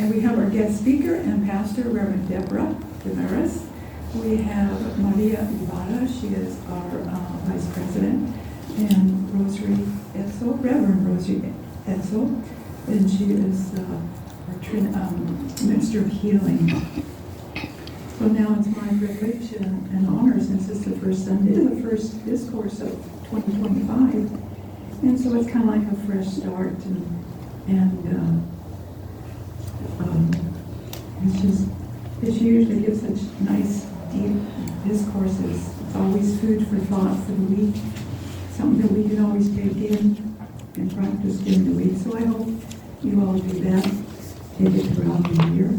And we have our guest speaker and pastor, Reverend Debra Desmarais. We have Maria Ibarra, she is our vice president, and Rosary Etzel, Reverend Rosary Etzel, and she is our minister of healing. So now it's my privilege and honor, since it's the first Sunday, the first discourse of 2025, and so it's kind of like a fresh start, and it's usually gives such nice, deep discourses. It's always food for thought for the week, something that we can always take in and practice during the week. So I hope you all do that, take it throughout the year.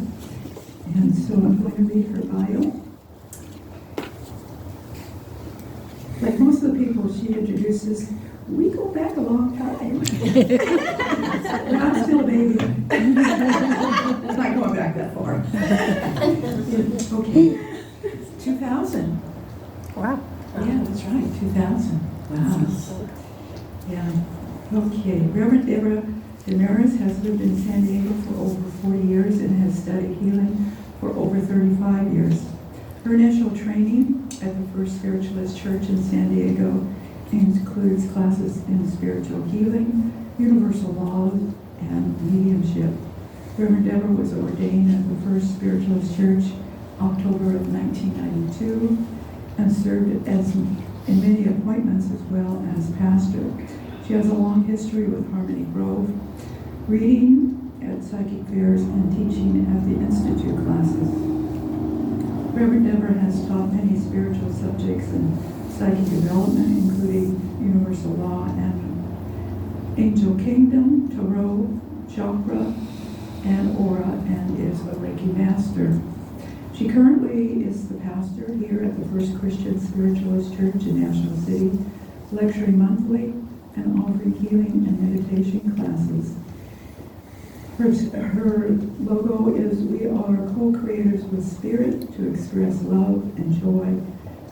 And so I'm going to read her bio. Like most of the people she introduces, we go back a long time. I'm still a baby. It's not going back that far. Okay. 2000. Wow. Yeah, that's right, 2000. Wow. Yeah. Okay. Reverend Debra Desmarais has lived in San Diego for over 40 years and has studied healing for over 35 years. Her initial training at the First Spiritualist Church in San Diego includes classes in spiritual healing, universal laws, and mediumship. Reverend Debra was ordained at the First Spiritualist Church October of 1992 and served as in many appointments as well as pastor. She has a long history with Harmony Grove, reading at psychic fairs and teaching at the Institute classes. Reverend Debra has taught many spiritual subjects in psychic development, including universal law and angel kingdom, tarot, chakra, and aura, and is a Reiki master. She currently is the pastor here at the First Christian Spiritualist Church in National City, lecturing monthly and offering healing and meditation classes. Her logo is, "We are co-creators with spirit to express love and joy,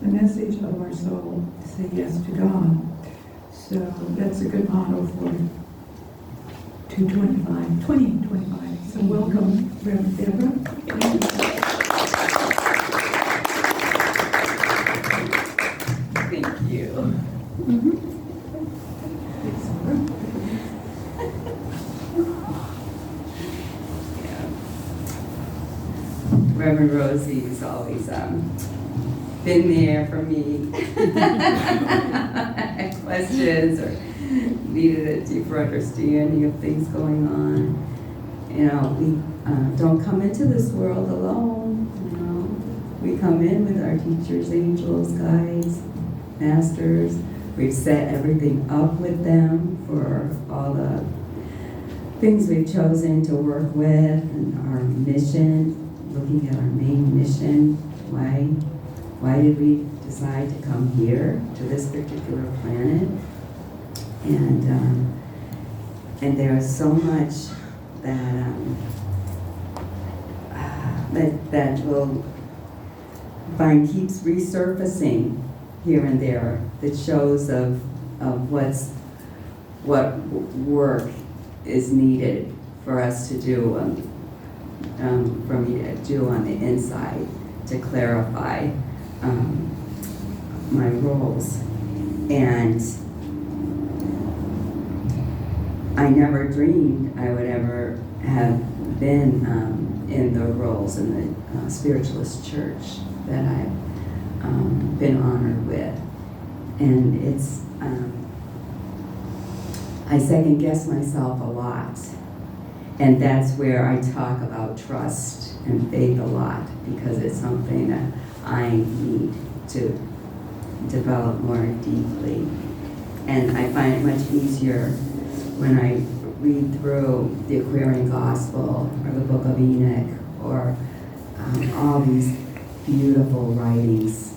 the message of our soul, say yes to God." So that's a good motto for 2025. So welcome, Reverend Debra. Thank you. Mm-hmm. Reverend Rosie's always been there for me. Had questions or needed a deeper understanding of things going on. You know, we don't come into this world alone. You know, we come in with our teachers, angels, guides, masters. We've set everything up with them for all the things we've chosen to work with and our mission. Looking at our main mission, why did we decide to come here to this particular planet? And there's so much that will find keeps resurfacing here and there that shows of what work is needed for us to do. For me to do on the inside to clarify my roles. And I never dreamed I would ever have been in the roles in the spiritualist church that I've been honored with. And it's, I second guess myself a lot. And that's where I talk about trust and faith a lot, because it's something that I need to develop more deeply. And I find it much easier when I read through the Aquarian Gospel or the Book of Enoch or all these beautiful writings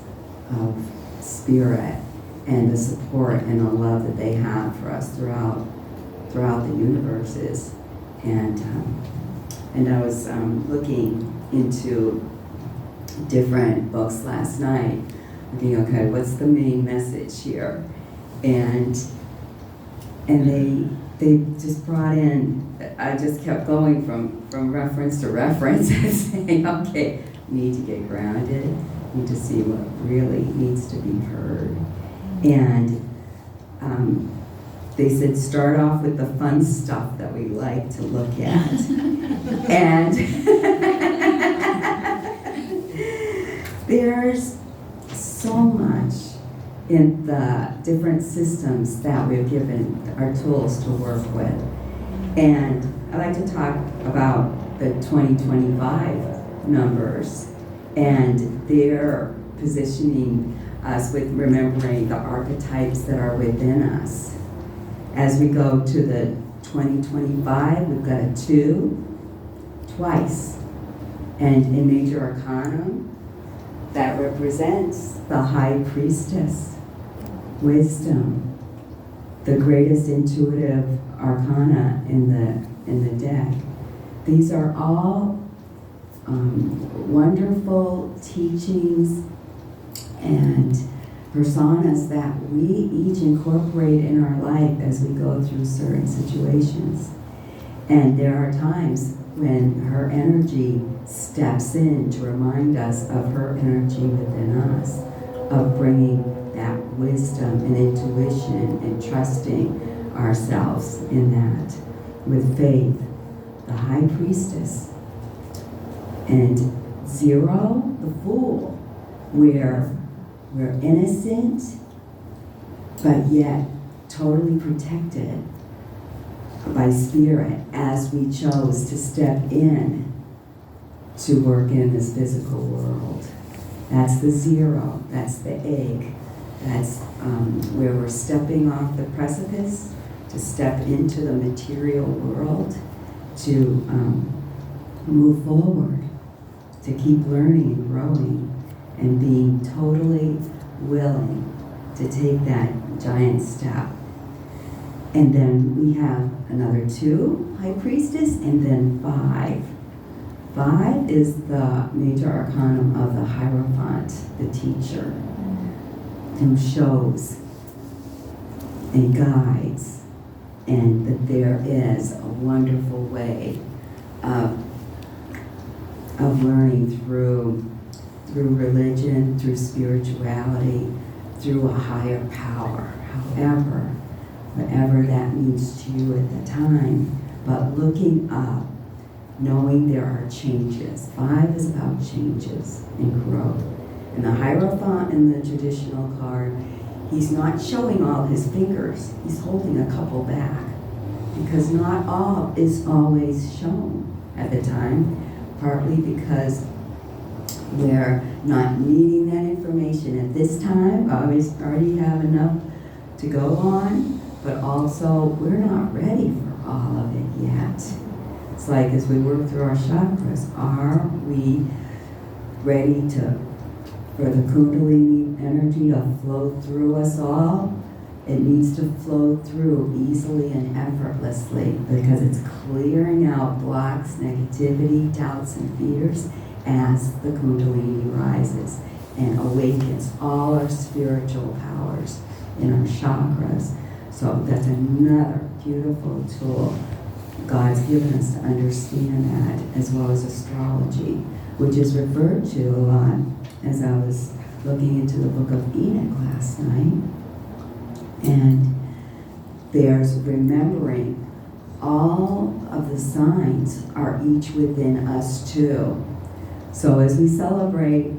of spirit and the support and the love that they have for us throughout the universes. And I was looking into different books last night, thinking, okay, what's the main message here? And they they just brought in, I just kept going from reference to reference and saying, okay, need to get grounded, need to see what really needs to be heard. And they said, start off with the fun stuff that we like to look at. And there's so much in the different systems that we're given our tools to work with. And I like to talk about the 2025 numbers and their positioning us with remembering the archetypes that are within us. As we go to the 2025, we've got a 2 twice. And in Major Arcanum, that represents the High Priestess, wisdom, the greatest intuitive arcana in the deck. These are all wonderful teachings and personas that we each incorporate in our life as we go through certain situations. And there are times when her energy steps in to remind us of her energy within us, of bringing that wisdom and intuition and trusting ourselves in that with faith. The High Priestess. And 0, the Fool, where we're innocent, but yet totally protected by spirit as we chose to step in to work in this physical world. That's the 0, that's the egg. That's where we're stepping off the precipice to step into the material world, to move forward, to keep learning and growing, and being totally willing to take that giant step. And then we have another 2, High Priestess, and then 5. 5 is the Major Arcanum of the Hierophant, the teacher, who shows and guides, and that there is a wonderful way of learning through religion, through spirituality, through a higher power, however, whatever that means to you at the time. But looking up, knowing there are changes. 5 is about changes and growth. And the Hierophant in the traditional card, he's not showing all his fingers. He's holding a couple back, because not all is always shown at the time, partly because we're not needing that information at this time. Already have enough to go on, but also we're not ready for all of it yet. It's like as we work through our chakras, are we ready for the Kundalini energy to flow through us all? It needs to flow through easily and effortlessly, because it's clearing out blocks, negativity, doubts, and fears as the Kundalini rises and awakens all our spiritual powers in our chakras. So that's another beautiful tool God's given us to understand that, as well as astrology, which is referred to a lot as I was looking into the book of Enoch last night. And there's remembering all of the signs are each within us too. So as we celebrate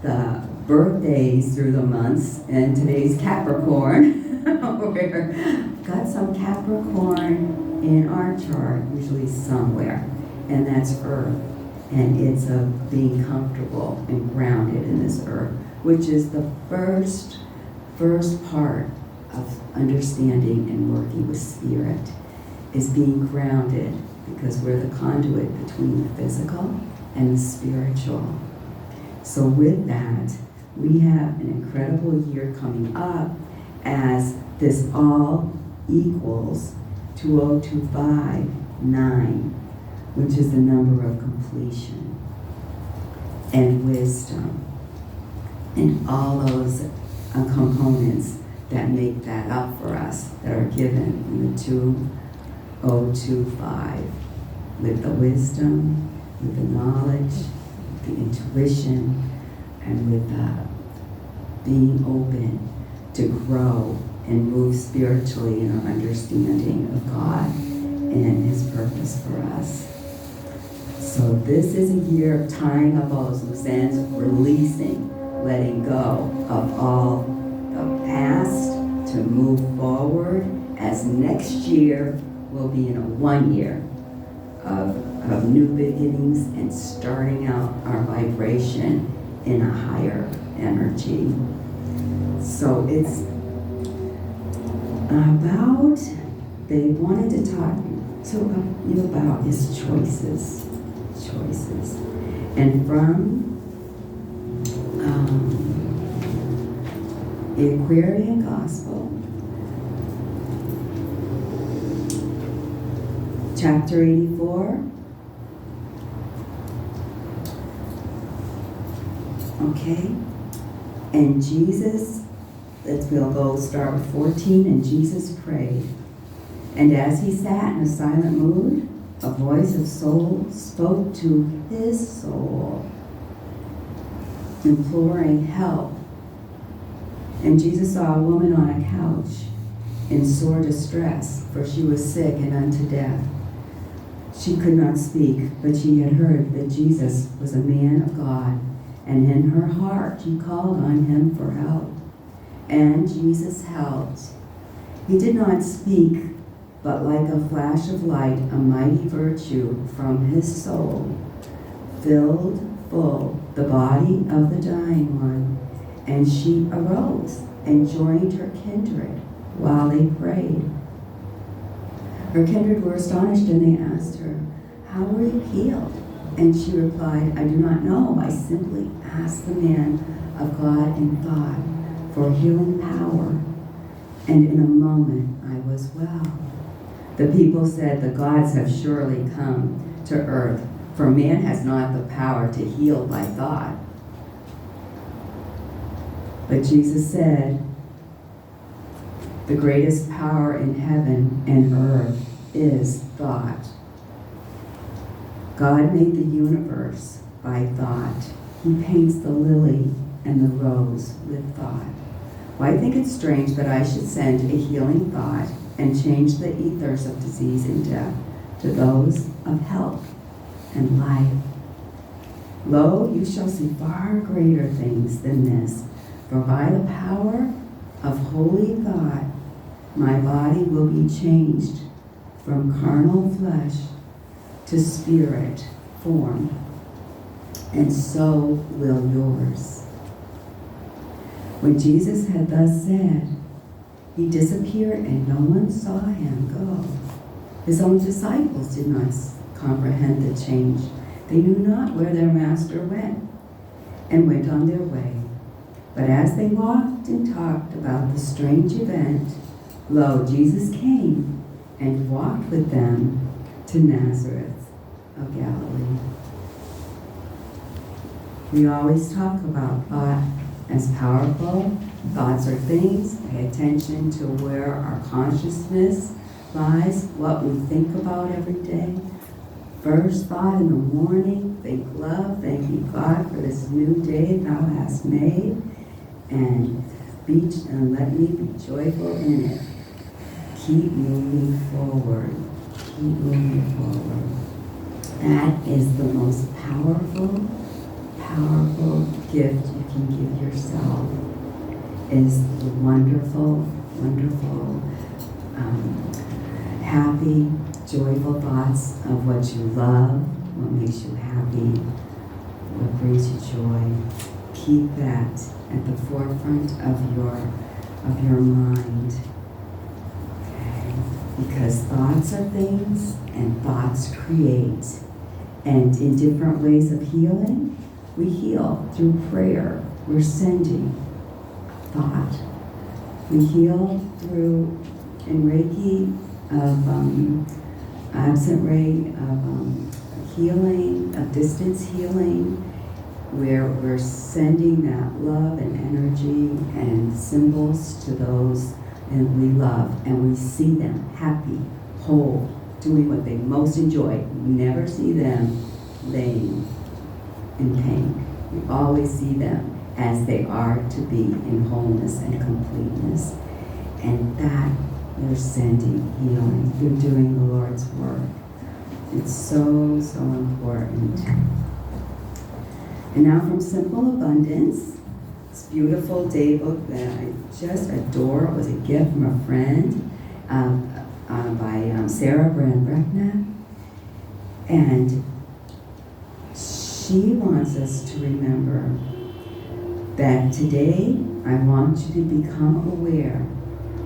the birthdays through the months, and today's Capricorn, we've got some Capricorn in our chart, usually somewhere, and that's Earth. And it's of being comfortable and grounded in this earth, which is the first part of understanding and working with spirit, is being grounded, because we're the conduit between the physical and the spiritual. So with that, we have an incredible year coming up, as this all equals 2025-9, which is the number of completion and wisdom, and all those components that make that up for us, that are given in the 2 025, with the wisdom, with the knowledge, the intuition, and with being open to grow and move spiritually in our understanding of God and His purpose for us. So this is a year of tying up all those loose ends, releasing, letting go of all the past to move forward, as next year will be in a 1 year of new beginnings and starting out our vibration in a higher energy. So it's about, they wanted to talk to you about his choices. And from the Aquarian Gospel, chapter 84. Okay, and Jesus, we'll go start with 14, and Jesus prayed. And as he sat in a silent mood, a voice of soul spoke to his soul, imploring help. And Jesus saw a woman on a couch in sore distress, for she was sick and unto death. She could not speak, but she had heard that Jesus was a man of God, and in her heart she called on him for help. And Jesus helped. He did not speak, but like a flash of light, a mighty virtue from his soul filled full the body of the dying one, and she arose and joined her kindred while they prayed. Her kindred were astonished, and they asked her, "How were you healed?" And she replied, "I do not know. I simply asked the man of God in thought for healing power, and in a moment I was well." The people said, "The gods have surely come to earth, for man has not the power to heal by thought." But Jesus said, "The greatest power in heaven and earth is thought." God made the universe by thought. He paints the lily and the rose with thought. Well, I think it's strange that I should send a healing thought and change the ethers of disease and death to those of health and life. Lo, you shall see far greater things than this, for by the power of holy thought, my body will be changed from carnal flesh to spirit form, and so will yours. When Jesus had thus said, he disappeared, and no one saw him go. His own disciples did not comprehend the change. They knew not where their master went, and went on their way. But as they walked and talked about the strange event, lo, Jesus came and walked with them to Nazareth of Galilee. We always talk about thought as powerful. Thoughts are things. Pay attention to where our consciousness lies, what we think about every day. First thought in the morning, think love, thank you God for this new day thou hast made, and let me be joyful in it. Keep moving forward. Keep moving forward. That is the most powerful gift you can give yourself, is the wonderful, happy, joyful thoughts of what you love, what makes you happy, what brings you joy. Keep that at the forefront of your mind. Okay? Because thoughts are things, and thoughts create. And in different ways of healing, we heal through prayer. We're sending thought. We heal through, in Reiki, of absent ray, of healing, of distance healing, where we're sending that love and energy and symbols to those and we love, and we see them happy, whole, doing what they most enjoy. We never see them laying in pain. We always see them as they are to be in wholeness and completeness. And that you're sending healing. You're doing the Lord's work. It's so, so important. And now from Simple Abundance, this beautiful day book that I just adore. It was a gift from a friend by Sarah Brand-Breckner. And she wants us to remember that today I want you to become aware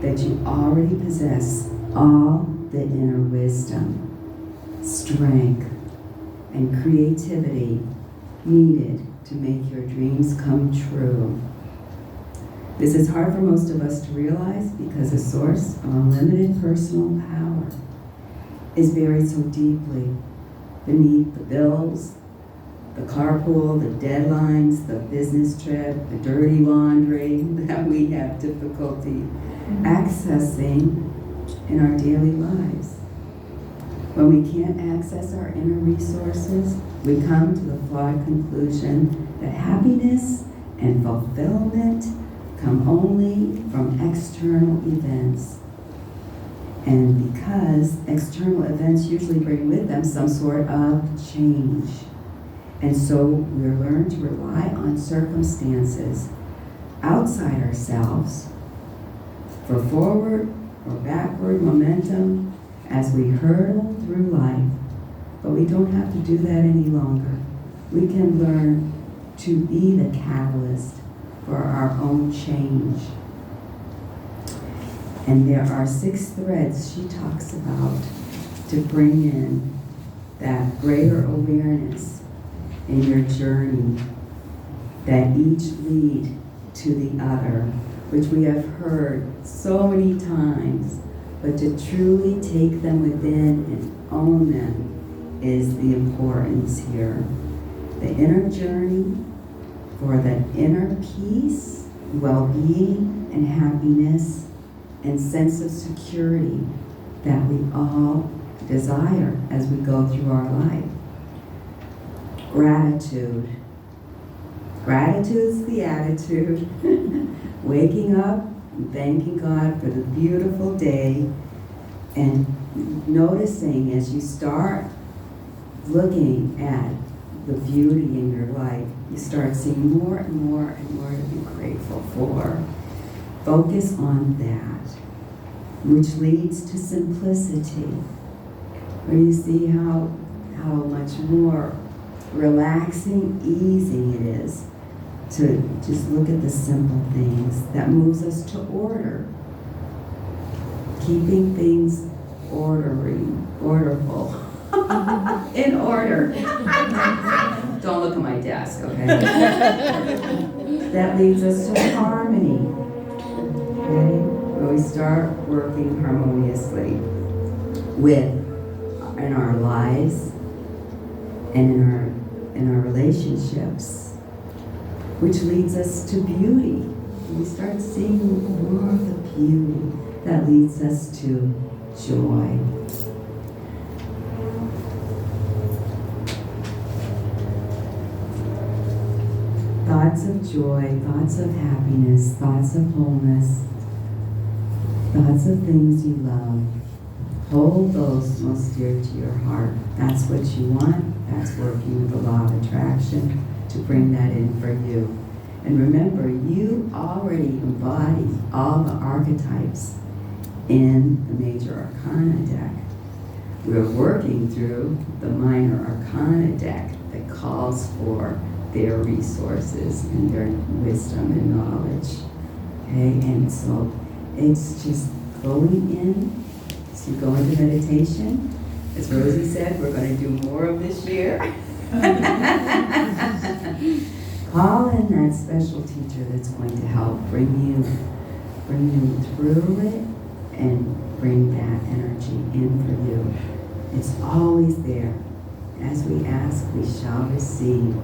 that you already possess all the inner wisdom, strength, and creativity needed to make your dreams come true. This is hard for most of us to realize because the source of unlimited personal power is buried so deeply beneath the bills, the carpool, the deadlines, the business trip, the dirty laundry that we have difficulty accessing in our daily lives. When we can't access our inner resources, we come to the flawed conclusion that happiness and fulfillment come only from external events. And because external events usually bring with them some sort of change. And so we're learned to rely on circumstances outside ourselves for forward or backward momentum as we hurtle through life. But we don't have to do that any longer. We can learn to be the catalyst for our own change. And there are 6 threads she talks about to bring in that greater awareness in your journey that each lead to the other, which we have heard so many times, but to truly take them within and own them is the importance here. The inner journey for the inner peace, well-being, and happiness, and sense of security that we all desire as we go through our life. Gratitude. Gratitude's the attitude. Waking up and thanking God for the beautiful day and noticing as you start looking at the beauty in your life, you start seeing more and more and more to be grateful for. Focus on that, which leads to simplicity, where you see how much more relaxing, easy it is to just look at the simple things. That moves us to order. Keeping things orderful. In order. Don't look at my desk, okay? That leads us to harmony. Okay? Where we start working harmoniously in our lives and in our relationships, which leads us to beauty. We start seeing more of the beauty that leads us to joy. Thoughts of joy, thoughts of happiness, thoughts of wholeness, thoughts of things you love. Hold those most dear to your heart. That's what you want. That's working with the law of attraction to bring that in for you. And remember, you already embody all the archetypes in the major arcana deck. We're working through the minor arcana deck that calls for their resources and their wisdom and knowledge. Okay, and so it's just going in. So you go into meditation. As Rosie said, we're going to do more of this year. Call in that special teacher that's going to help bring you through it and bring that energy in for you. It's always there. As we ask, we shall receive.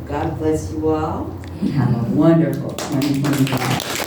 God bless you all. Have a wonderful 2025.